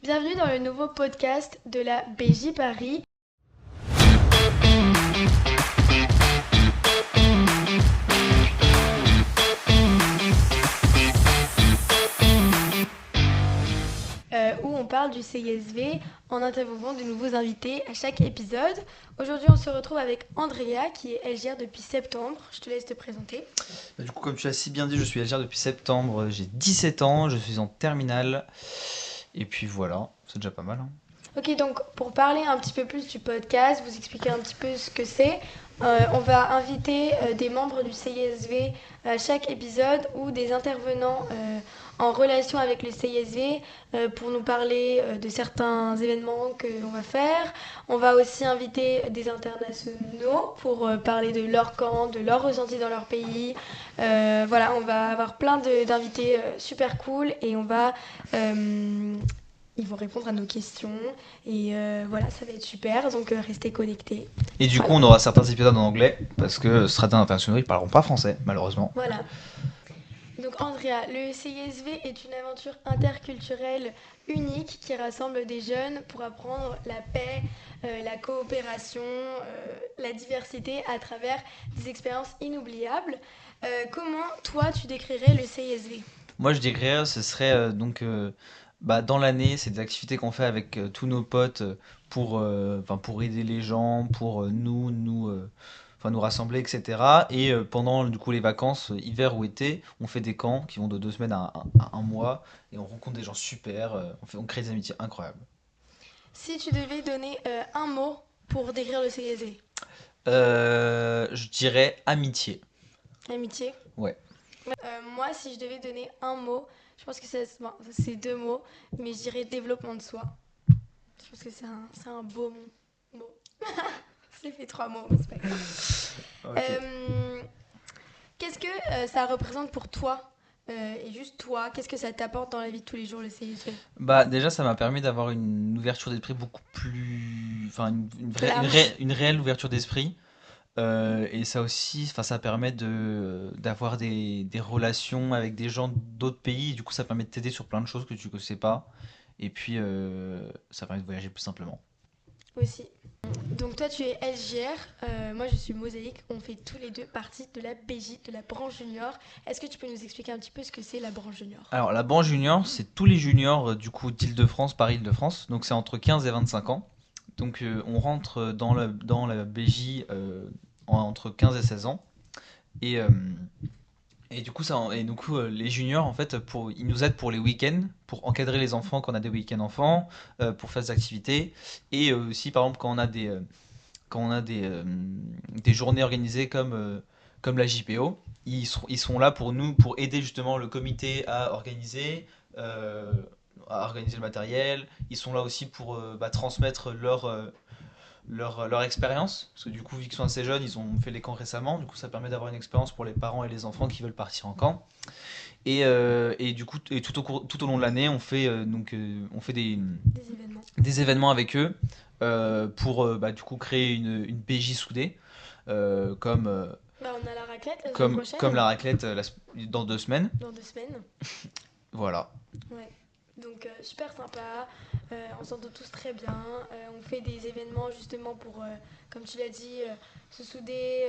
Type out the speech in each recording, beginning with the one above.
Bienvenue dans le nouveau podcast de la BJ Paris. Où on parle du CISV en interviewant de nouveaux invités à chaque épisode. Aujourd'hui, on se retrouve avec Andrea qui est LGR depuis septembre. Je te laisse te présenter. Du coup, comme tu l'as si bien dit, je suis LGR depuis septembre, j'ai 17 ans, je suis en terminale. Et puis voilà, c'est déjà pas mal. Ok, donc pour parler un petit peu plus du podcast, vous expliquer un petit peu ce que c'est, on va inviter des membres du CISV à chaque épisode ou des intervenants en relation avec le CISV pour nous parler de certains événements que l'on va faire. On va aussi inviter des internationaux pour parler de leur camp, de leur ressenti dans leur pays. Voilà, on va avoir plein d'invités super cool et on va ils vont répondre à nos questions et voilà, ça va être super, donc restez connectés. Et du coup, Voilà. on aura certains épisodes en anglais, parce que certains internationaux, ils parleront pas français, malheureusement. Voilà. Donc Andrea, le CISV est une aventure interculturelle unique qui rassemble des jeunes pour apprendre la paix, la coopération, la diversité à travers des expériences inoubliables. Comment toi tu décrirais le CISV? Moi, je dirais, ce serait dans l'année, c'est des activités qu'on fait avec tous nos potes pour aider les gens, pour nous rassembler, etc. Et pendant du coup les vacances, hiver ou été, on fait des camps qui vont de 2 semaines à un mois, et on rencontre des gens super, on crée des amitiés incroyables. Si tu devais donner un mot pour décrire le CISV, Je dirais amitié. amitié. Ouais. Moi, si je devais donner un mot, je pense que c'est deux mots, mais je dirais développement de soi. Je pense que c'est un beau mot. J'ai fait trois mots, mais c'est pas grave. Ok. Euh, Qu'est-ce que ça représente pour toi et juste toi, qu'est-ce que ça t'apporte dans la vie de tous les jours, le CISV? Bah déjà ça m'a permis d'avoir une ouverture d'esprit beaucoup plus, enfin Large. une réelle ouverture d'esprit. Et ça aussi, enfin ça permet d'avoir des relations avec des gens d'autres pays. Du coup ça permet de t'aider sur plein de choses que tu ne sais pas. Et puis ça permet de voyager plus simplement. Aussi. Donc toi tu es LGR, moi je suis Mosaïque, on fait tous les deux partie de la BJ, de la branche junior. Est-ce que tu peux nous expliquer un petit peu ce que c'est la branche junior? Alors la branche junior, c'est tous les juniors du coup d'Île-de-France, Paris-Île-de-France. Donc c'est entre 15 et 25 ans. Donc on rentre dans la BJ entre 15 et 16 ans. Et, euh, et du coup, les juniors, en fait, ils nous aident pour les week-ends, pour encadrer les enfants quand on a des week-ends enfants, pour faire des activités. Et aussi, par exemple, quand on a des journées organisées comme la JPO, ils sont là pour nous, pour aider justement le comité euh, à organiser le matériel. Ils sont là aussi pour transmettre leur expérience. Parce que du coup, vu qu'ils sont assez jeunes, ils ont fait les camps récemment. Du coup, ça permet d'avoir une expérience pour les parents et les enfants qui veulent partir en camp. Et du coup, tout au long de l'année, on fait Des événements. des événements avec eux pour du coup créer une PJ soudée, comme, Bah, on a la raclette la semaine comme prochaine, la raclette dans 2 semaines. dans 2 semaines. Voilà. Ouais. Donc super sympa, on s'entend tous très bien. On fait des événements justement pour, comme tu l'as dit, se souder,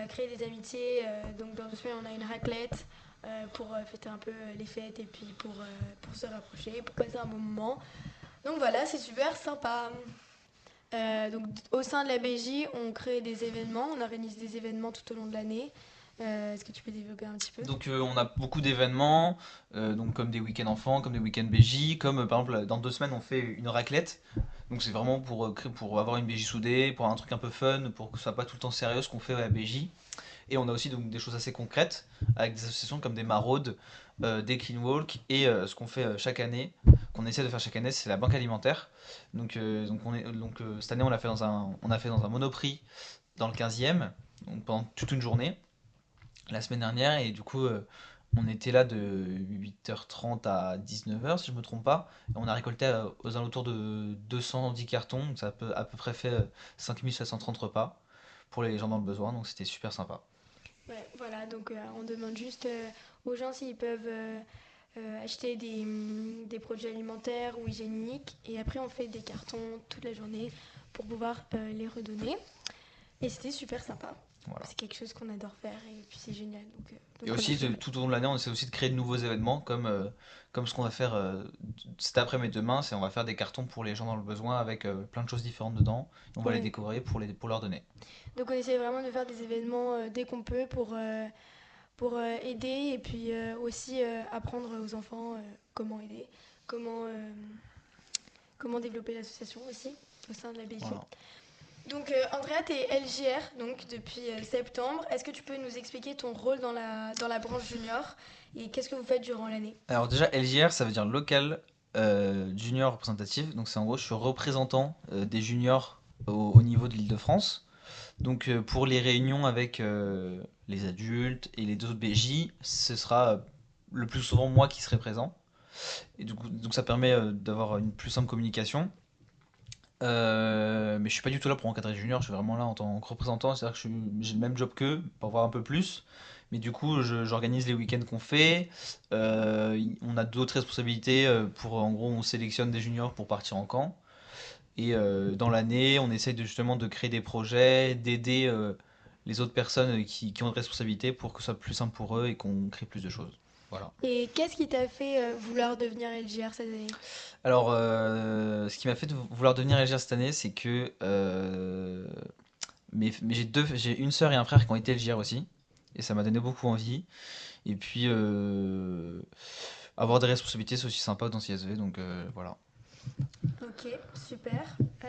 créer des amitiés. Donc dans 2 semaines, on a une raclette pour fêter un peu les fêtes et puis pour se rapprocher, pour passer un bon moment. Donc voilà, c'est super sympa. Donc au sein de la BJ, on crée des événements, on organise des événements tout au long de l'année. Est-ce que tu peux développer un petit peu? Donc on a beaucoup d'événements, donc comme des week-ends enfants, comme des week-ends BJ, comme par exemple dans 2 semaines on fait une raclette. Donc c'est vraiment pour avoir une BJ soudée, pour avoir un truc un peu fun, pour que ce soit pas tout le temps sérieux ce qu'on fait à la BJ. Et on a aussi donc des choses assez concrètes avec des associations comme des maraudes, des clean walk, et ce qu'on fait chaque année, qu'on essaie de faire chaque année, c'est la banque alimentaire. Donc cette année on a fait dans un Monoprix dans le 15e, donc pendant toute une journée la semaine dernière, et du coup on était là de 8h30 à 19h si je me trompe pas, et on a récolté aux alentours de 210 cartons, donc ça a à peu près fait 5730 repas pour les gens dans le besoin, donc c'était super sympa. Ouais, voilà, donc on demande juste aux gens s'ils peuvent acheter des produits alimentaires ou hygiéniques. Et après, on fait des cartons toute la journée pour pouvoir les redonner. Et c'était super sympa. Voilà. C'est quelque chose qu'on adore faire et puis c'est génial. Et Donc on a aussi, fait. tout au long de l'année, on essaie aussi de créer de nouveaux événements, comme ce qu'on va faire cet après-midi et demain, c'est on va faire des cartons pour les gens dans le besoin avec plein de choses différentes dedans. Et on va les Ouais. décorer pour leur donner. Donc on essaie vraiment de faire des événements dès qu'on peut pour aider et puis aussi apprendre aux enfants comment aider, comment, euh, comment développer l'association aussi au sein de la BQ. Voilà. Donc Andrea, tu es LJR donc, depuis septembre. Est-ce que tu peux nous expliquer ton rôle dans la branche junior et qu'est-ce que vous faites durant l'année? Alors déjà, LJR, ça veut dire local junior représentatif. Donc c'est en gros, je suis représentant des juniors au niveau de l'Île-de-France. Donc pour les réunions avec les adultes et les autres BJ, ce sera le plus souvent moi qui serai présent. Et donc ça permet d'avoir une plus simple communication. Mais je suis pas du tout là pour encadrer les juniors, je suis vraiment là en tant que représentant, c'est-à-dire que j'ai le même job qu'eux, pour voir un peu plus. Mais du coup, j'organise les week-ends qu'on fait. On a d'autres responsabilités pour, en gros, on sélectionne des juniors pour partir en camp. Et dans l'année, on essaye justement de créer des projets, d'aider les autres personnes qui ont des responsabilités pour que ce soit plus simple pour eux et qu'on crée plus de choses. Voilà. Et qu'est-ce qui t'a fait vouloir devenir LJR cette année? Alors, ce qui m'a fait vouloir devenir LGR cette année, c'est que mais j'ai une sœur et un frère qui ont été LGR aussi, et ça m'a donné beaucoup envie. Et puis, avoir des responsabilités, c'est aussi sympa dans CSV, donc voilà. Ok, super. Euh,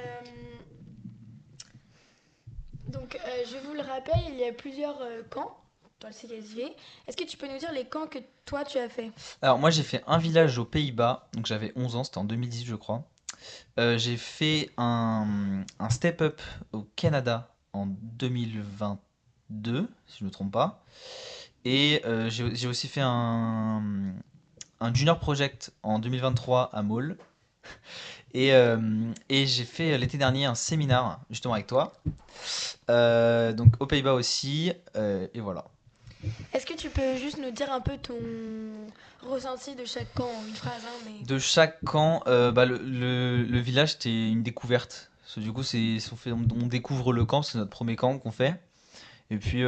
donc, je vous le rappelle, il y a plusieurs camps dans le CSV. Est-ce que tu peux nous dire les camps que toi tu as fait? Alors, moi, j'ai fait un village aux Pays-Bas, donc j'avais 11 ans, c'était en 2010, je crois. J'ai fait un step-up au Canada en 2022, si je ne me trompe pas. Et j'ai aussi fait un Junior Project en 2023 à Maul. Et j'ai fait l'été dernier un séminaire justement avec toi. Donc aux Pays-Bas aussi. Et voilà. Est-ce que tu peux juste nous dire un peu ton ressenti de chaque camp en une phrase, hein, mais... De chaque camp, bah, le village c'était une découverte. Parce que du coup, on découvre le camp, c'est notre premier camp qu'on fait. Et puis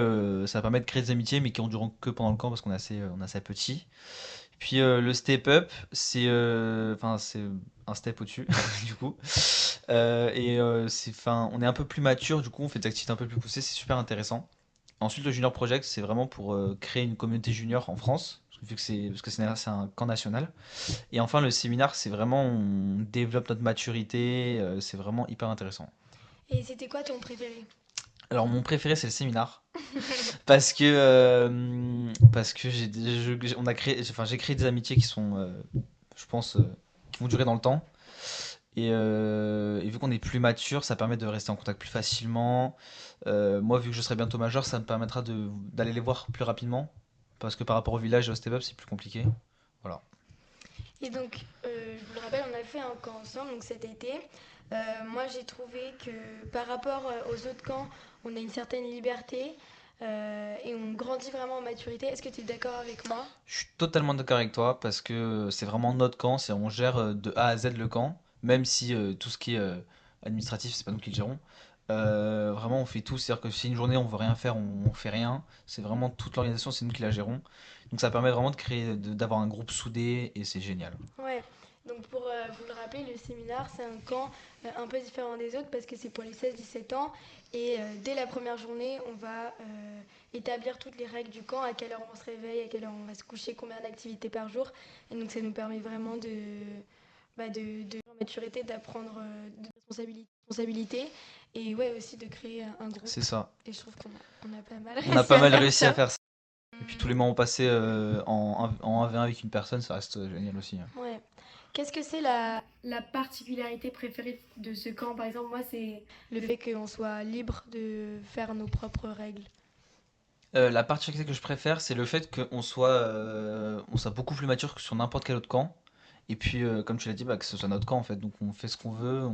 ça permet de créer des amitiés, mais qui en durant que pendant le camp parce on est assez petit. Puis le step up, c'est un step au-dessus, du coup. On est un peu plus mature, du coup, on fait des activités un peu plus poussées, c'est super intéressant. Ensuite, le Junior Project, c'est vraiment pour créer une communauté junior en France, parce que c'est un camp national. Et enfin, le séminaire, c'est vraiment, on développe notre maturité, c'est vraiment hyper intéressant. Et c'était quoi ton préféré? Alors, mon préféré, c'est le séminaire. Parce que on a créé, enfin, j'ai créé des amitiés qui sont, je pense, qui vont durer dans le temps. Et vu qu'on est plus mature, ça permet de rester en contact plus facilement. Moi, vu que je serai bientôt majeur, ça me permettra d'aller les voir plus rapidement. Parce que par rapport au village et au step-up, c'est plus compliqué. Voilà. Et donc, je vous le rappelle, on a fait un camp ensemble, donc cet été. Moi, j'ai trouvé que par rapport aux autres camps, on a une certaine liberté et on grandit vraiment en maturité. Est-ce que tu es d'accord avec moi? Je suis totalement d'accord avec toi parce que c'est vraiment notre camp, on gère de A à Z le camp, même si tout ce qui est administratif, c'est pas nous qui le gérons. Vraiment, on fait tout, c'est-à-dire que si une journée on veut rien faire, on fait rien. C'est vraiment toute l'organisation, c'est nous qui la gérons. Donc ça permet vraiment de créer, d'avoir un groupe soudé et c'est génial. Ouais. Donc, pour vous le rappeler, le séminaire, c'est un camp un peu différent des autres parce que c'est pour les 16-17 ans. Et dès la première journée, on va établir toutes les règles du camp, à quelle heure on se réveille, à quelle heure on va se coucher, combien d'activités par jour. Et donc, ça nous permet vraiment de maturité, d'apprendre de responsabilité et ouais, aussi de créer un C'est groupe. ça. Et je trouve qu'on a pas mal On a réussi pas à mal faire réussi à ça. faire ça. Et puis tous les moments passés en 1v1 avec une personne, ça reste génial aussi, hein. Ouais. Qu'est-ce que c'est la particularité préférée de ce camp? Par exemple, moi, c'est le fait qu'on soit libre de faire nos propres règles. La particularité que je préfère, c'est le fait on soit beaucoup plus mature que sur n'importe quel autre camp. Et puis, comme tu l'as dit, bah, que ce soit notre camp en fait. Donc on fait ce qu'on veut, ouais,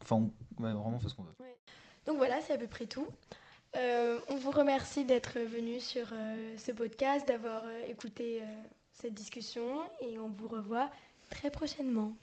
vraiment on fait ce qu'on veut. Ouais. Donc voilà, c'est à peu près tout. On vous remercie d'être venu sur ce podcast, d'avoir écouté cette discussion et on vous revoit très prochainement.